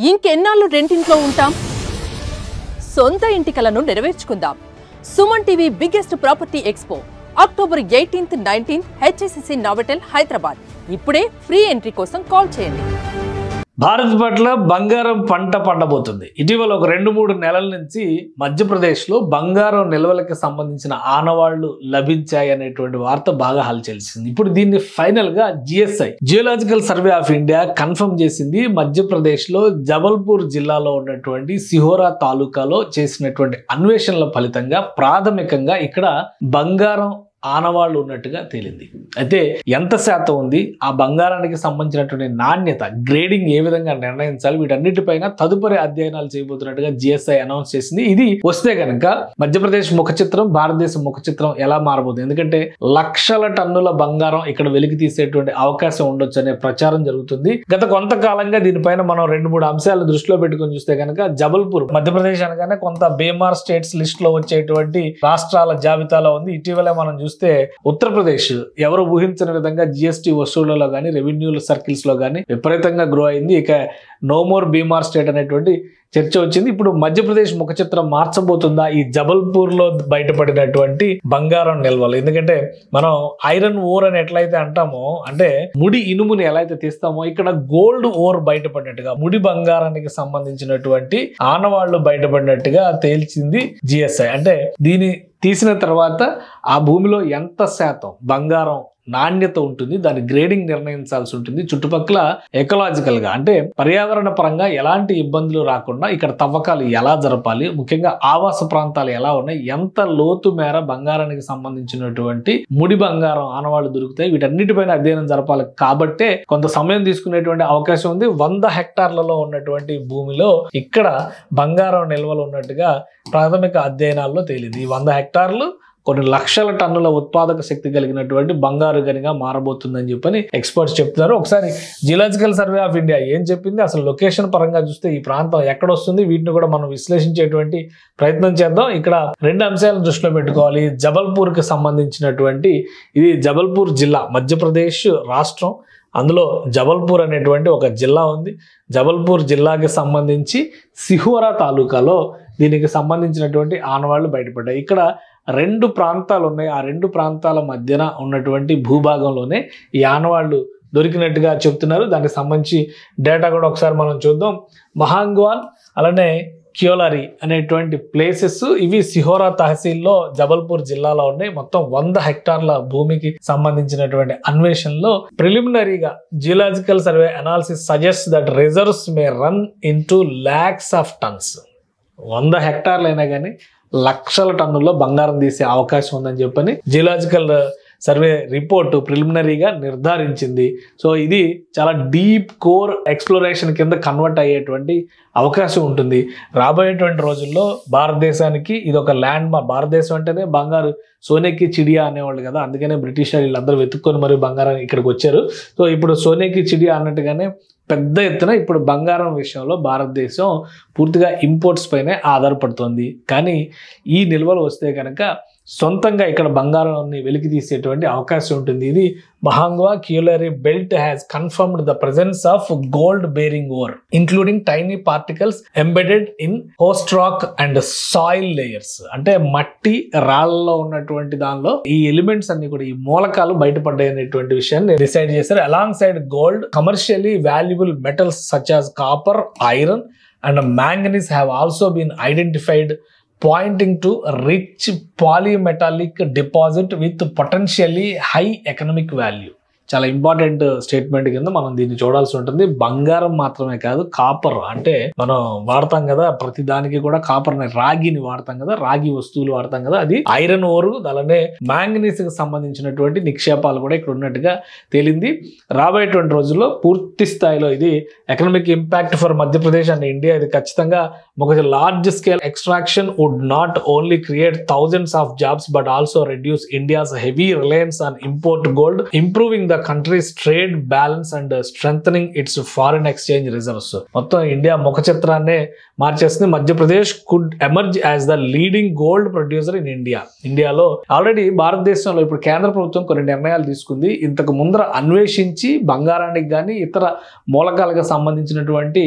ఇంకెన్నాళ్ళు రెంటింట్లో ఉంటాం? సొంత ఇంటి కలను నెరవేర్చుకుందాం. Suman TV biggest property expo October 18th, 19th HSCC Novotel Hyderabad. ఇప్పుడే ఫ్రీ ఎంట్రీ కోసం కాల్ చేయండి. భారత్ పట్ల బంగారం పంట పండబోతుంది. ఇటీవల ఒక 2-3 నెలల నుంచి మధ్యప్రదేశ్లో బంగారం నిల్వలకు సంబంధించిన ఆనవాళ్లు లభించాయి అనేటువంటి వార్త బాగా హల్చల్సింది. ఇప్పుడు దీన్ని ఫైనల్ గా GSI geological survey of India confirm చేసింది. మధ్యప్రదేశ్లో జబల్పూర్ జిల్లాలో ఉన్నటువంటి సిహోరా తాలూకాలో చేసినటువంటి అన్వేషణల ఫలితంగా ప్రాథమికంగా ఇక్కడ బంగారం ఆనవాళ్లు ఉన్నట్టుగా తేలింది. అయితే ఎంత శాతం ఉంది, ఆ బంగారానికి సంబంధించినటువంటి నాణ్యత, గ్రేడింగ్ ఏ విధంగా నిర్ణయించాలి, వీటన్నిటిపైన తదుపరి అధ్యయనాలు చేయబోతున్నట్టుగా GSI అనౌన్స్ చేసింది. ఇది వస్తే కనుక మధ్యప్రదేశ్ ముఖ చిత్రం, భారతదేశం ముఖ చిత్రం ఎలా మారబోతుంది? ఎందుకంటే లక్షల టన్నుల బంగారం ఇక్కడ వెలికి తీసేటువంటి అవకాశం ఉండొచ్చు అనే ప్రచారం జరుగుతుంది. గత కొంతకాలంగా దీనిపైన మనం 2-3 అంశాలను దృష్టిలో పెట్టుకొని చూస్తే కనుక జబల్పూర్ మధ్యప్రదేశ్ అనగానే కొంత బీమార్ స్టేట్స్ లిస్ట్ లో వచ్చేటువంటి రాష్ట్రాల జాబితాలో ఉంది. ఇటీవలే మనం చూస్తే ఉత్తరప్రదేశ్ ఎవరు ఊహించిన విధంగా GST వసూళ్లలో కానీ రెవెన్యూ సర్కిల్స్ లో కానీ విపరీతంగా గ్రో అయింది. ఇక నో మోర్ బీమార్ స్టేట్ అనేటువంటి చర్చ వచ్చింది. ఇప్పుడు మధ్యప్రదేశ్ ముఖ చిత్రం మార్చబోతుందా ఈ జబల్పూర్ లో బయటపడినటువంటి బంగారం నిల్వలు? ఎందుకంటే మనం ఐరన్ ఓర్ అని ఎట్లయితే అంటామో, అంటే ముడి ఇనుముని ఎలా అయితే తీస్తామో, ఇక్కడ గోల్డ్ ఓర్ బయటపడినట్టుగా, ముడి బంగారానికి సంబంధించినటువంటి ఆనవాళ్లు బయటపడినట్టుగా తేల్చింది GSI. అంటే దీని తీసిన తర్వాత ఆ భూమిలో ఎంత శాతం బంగారం నాణ్యత ఉంటుంది, దాని గ్రేడింగ్ నిర్ణయించాల్సి ఉంటుంది. చుట్టుపక్కల ఎకలాజికల్ గా, అంటే పర్యావరణ పరంగా ఎలాంటి ఇబ్బందులు రాకుండా ఇక్కడ తవ్వకాలు ఎలా జరపాలి, ముఖ్యంగా ఆవాస ప్రాంతాలు ఎలా ఉన్నాయి, ఎంత లోతు మేర బంగారానికి సంబంధించినటువంటి ముడి బంగారం ఆనవాళ్లు దొరుకుతాయి, వీటన్నిటిపైన అధ్యయనం జరపాలి. కాబట్టే కొంత సమయం తీసుకునేటువంటి అవకాశం ఉంది. 100 హెక్టార్లలో ఉన్నటువంటి భూమిలో ఇక్కడ బంగారం నిల్వలు ఉన్నట్టుగా ప్రాథమిక అధ్యయనాల్లో తేలింది. ఈ 100 హెక్టార్లు కొన్ని లక్షల టన్నుల ఉత్పాదక శక్తి కలిగినటువంటి బంగారు గనిగా మారబోతుందని చెప్పని ఎక్స్పర్ట్స్ చెప్తున్నారు. ఒకసారి జియోలాజికల్ సర్వే ఆఫ్ ఇండియా ఏం చెప్పింది, అసలు లొకేషన్ పరంగా చూస్తే ఈ ప్రాంతం ఎక్కడ వస్తుంది, వీటిని కూడా మనం విశ్లేషించేటువంటి ప్రయత్నం చేద్దాం. ఇక్కడ 2 అంశాలను దృష్టిలో పెట్టుకోవాలి. జబల్పూర్ కి సంబంధించినటువంటి, ఇది జబల్పూర్ జిల్లా, మధ్యప్రదేశ్ రాష్ట్రం, అందులో జబల్పూర్ అనేటువంటి ఒక జిల్లా ఉంది. జబల్పూర్ జిల్లాకి సంబంధించి సిహోరా తాలూకాలో దీనికి సంబంధించినటువంటి ఆనవాళ్లు బయటపడ్డాయి. ఇక్కడ 2 ప్రాంతాలు ఉన్నాయి. ఆ 2 ప్రాంతాల మధ్యన ఉన్నటువంటి భూభాగంలోనే ఈ ఆనవాళ్లు దొరికినట్టుగా చెప్తున్నారు. దానికి సంబంధించి డేటా కూడా ఒకసారి మనం చూద్దాం. మహాంగ్వాల్ అలానే క్యోలారి అనేటువంటి ప్లేసెస్, ఇవి సిహోరా తహసీల్లో జబల్పూర్ జిల్లాలో ఉన్నాయి. మొత్తం 100 హెక్టార్ల భూమికి సంబంధించినటువంటి అన్వేషణలో ప్రిలిమినరీగా geological survey analysis suggest that reserves may run into lakhs of tons. 100 హెక్టార్లు అయినా కానీ లక్షల టన్నుల్లో బంగారం తీసే అవకాశం ఉందని చెప్పని జియోలాజికల్ సర్వే రిపోర్ట్ ప్రిలిమినరీగా నిర్ధారించింది. సో ఇది చాలా డీప్ కోర్ ఎక్స్ప్లోరేషన్ కింద కన్వర్ట్ అయ్యేటువంటి అవకాశం ఉంటుంది. రాబోయేటువంటి రోజుల్లో భారతదేశానికి ఇది ఒక ల్యాండ్ మార్క్. భారతదేశం అంటేనే బంగారు సోనేకి చిడియా అనేవాళ్ళు కదా, అందుకనే బ్రిటిష్ వీళ్ళందరూ వెతుక్కొని మరి బంగారం ఇక్కడికి వచ్చారు. సో ఇప్పుడు సోనేకి చిడియా అన్నట్టుగానే పెద్ద ఎత్తున ఇప్పుడు బంగారం విషయంలో భారతదేశం పూర్తిగా ఇంపోర్ట్స్ పైనే ఆధారపడుతుంది. కానీ ఈ నిల్వలు వస్తే కనుక సొంతంగా ఇక్కడ బంగారాన్ని వెలికి తీసేటువంటి అవకాశం ఉంటుంది. ఇది మహాంగ్వా క్యూలరీ belt has confirmed the presence of gold bearing ore including tiny particles embedded in host rock and soil layers. అంటే మట్టి రాళ్లలో ఉన్నటువంటి దానిలో ఈ ఎలిమెంట్స్ అన్ని కూడా, ఈ మూలకాలు బయటపడ్డాయి అనేటువంటి విషయాన్ని డిసైడ్ చేశారు. Along side gold, commercially valuable metals such as copper, iron and manganese have also been identified, pointing to rich polymetallic deposit with potentially high economic value. చాలా ఇంపార్టెంట్ స్టేట్మెంట్ కింద మనం దీన్ని చూడాల్సి ఉంటుంది. బంగారం మాత్రమే కాదు, కాపర్, అంటే మనం వాడతాం కదా ప్రతి దానికి కూడా కాపర్, రాగిని వాడతాం కదా, రాగి వస్తువులు వాడతాం కదా, అది ఐరన్ ఓరు, అలానే మ్యాంగనీస్ కి సంబంధించినటువంటి నిక్షేపాలు కూడా ఇక్కడ ఉన్నట్టుగా తేలింది. రాబోయేటువంటి రోజుల్లో పూర్తి స్థాయిలో ఇది economic impact for Madhya Pradesh and India. ఇది ఖచ్చితంగా ఒక large scale extraction would not only create thousands of jobs but also reduce India's heavy reliance on import gold, improving the countries trade balance and strengthening it's foreign exchange reserves. మొత్తం India ముఖ చిత్రాన్నే మార్చేస్తుంది. Madhya Pradesh could emerge as the leading gold producer in India. ఇండియాలో already భారతదేశంలో ఇప్పుడు కేంద్ర ప్రభుత్వం కొన్ని నిర్ణయాలు తీసుకుంది. ఇంతకు ముందర అన్వేషించి బంగారానికి కానీ ఇతర మూలకాలకు సంబంధించినటువంటి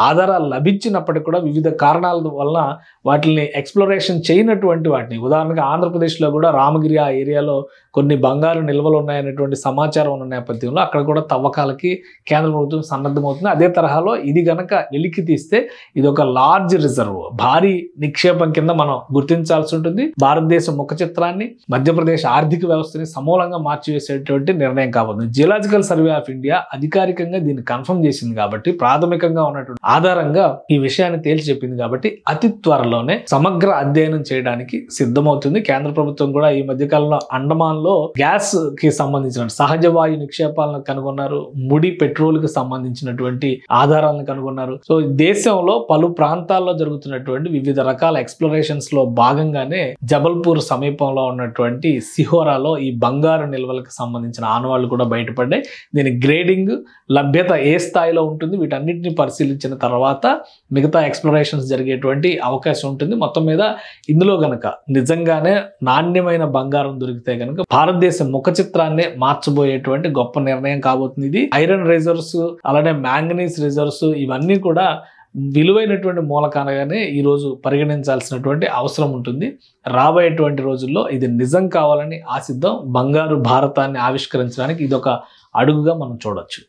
ఆధారాలు లభించినప్పటికీ కూడా వివిధ కారణాల వలన వాటిని ఎక్స్ప్లోరేషన్ చేయనటువంటి వాటిని, ఉదాహరణగా ఆంధ్రప్రదేశ్లో కూడా రామగిరి ఆ ఏరియాలో కొన్ని బంగారు నిల్వలు ఉన్నాయనేటువంటి సమాచారం ఉన్న నేపథ్యంలో అక్కడ కూడా తవ్వకాలకి కేంద్ర ప్రభుత్వం సన్నద్ధమవుతుంది. అదే తరహాలో ఇది గనక వెలికి తీస్తే ఇది ఒక లార్జ్ రిజర్వ్, భారీ నిక్షేపం కింద మనం గుర్తించాల్సి ఉంటుంది. భారతదేశ ముఖ చిత్రాన్ని, మధ్యప్రదేశ్ ఆర్థిక వ్యవస్థని సమూలంగా మార్చివేసేటువంటి నిర్ణయం కాబోతుంది. జియోలాజికల్ సర్వే ఆఫ్ ఇండియా అధికారికంగా దీన్ని కన్ఫర్మ్ చేసింది కాబట్టి, ప్రాథమికంగా ఉన్నటువంటి ఆధారంగా ఈ విషయాన్ని తేల్చి చెప్పింది కాబట్టి అతి త్వరలోనే సమగ్ర అధ్యయనం చేయడానికి సిద్ధమవుతుంది. కేంద్ర ప్రభుత్వం కూడా ఈ మధ్యకాలంలో అండమాన్ లో గ్యాస్ కి సంబంధించిన సహజ వాయు నిక్షేపాలను కనుగొన్నారు. ముడి పెట్రోల్ కి సంబంధించినటువంటి ఆధారాలను కనుగొన్నారు. సో దేశంలో పలు ప్రాంతాల్లో జరుగుతున్నటువంటి వివిధ రకాల ఎక్స్ప్లోరేషన్స్ లో భాగంగానే జబల్పూర్ సమీపంలో ఉన్నటువంటి సిహోరాలో ఈ బంగారు నిల్వలకు సంబంధించిన ఆనవాళ్లు కూడా బయటపడ్డాయి. దీని గ్రేడింగ్, లభ్యత ఏ స్థాయిలో ఉంటుంది, వీటన్నిటిని పరిశీలించిన తర్వాత మిగతా ఎక్స్ప్లోరేషన్స్ జరిగేటువంటి అవకాశం ఉంటుంది. మొత్తం మీద ఇందులో గనక నిజంగానే నాణ్యమైన బంగారం దొరికితే గనక భారతదేశం ముఖ చిత్రాన్ని మార్చబోయేటువంటి గొప్ప నిర్ణయం కాబోతుంది. ఇది ఐరన్ రిజర్వ్స్, అలానే మ్యాంగనీస్ రిజర్వ్స్ ఇవన్నీ కూడా విలువైనటువంటి మూలకానగానే ఈరోజు పరిగణించాల్సినటువంటి అవసరం ఉంటుంది. రాబోయేటువంటి రోజుల్లో ఇది నిజం కావాలని ఆశిద్దాం. బంగారు భారతాన్ని ఆవిష్కరించడానికి ఇది ఒక అడుగుగా మనం చూడొచ్చు.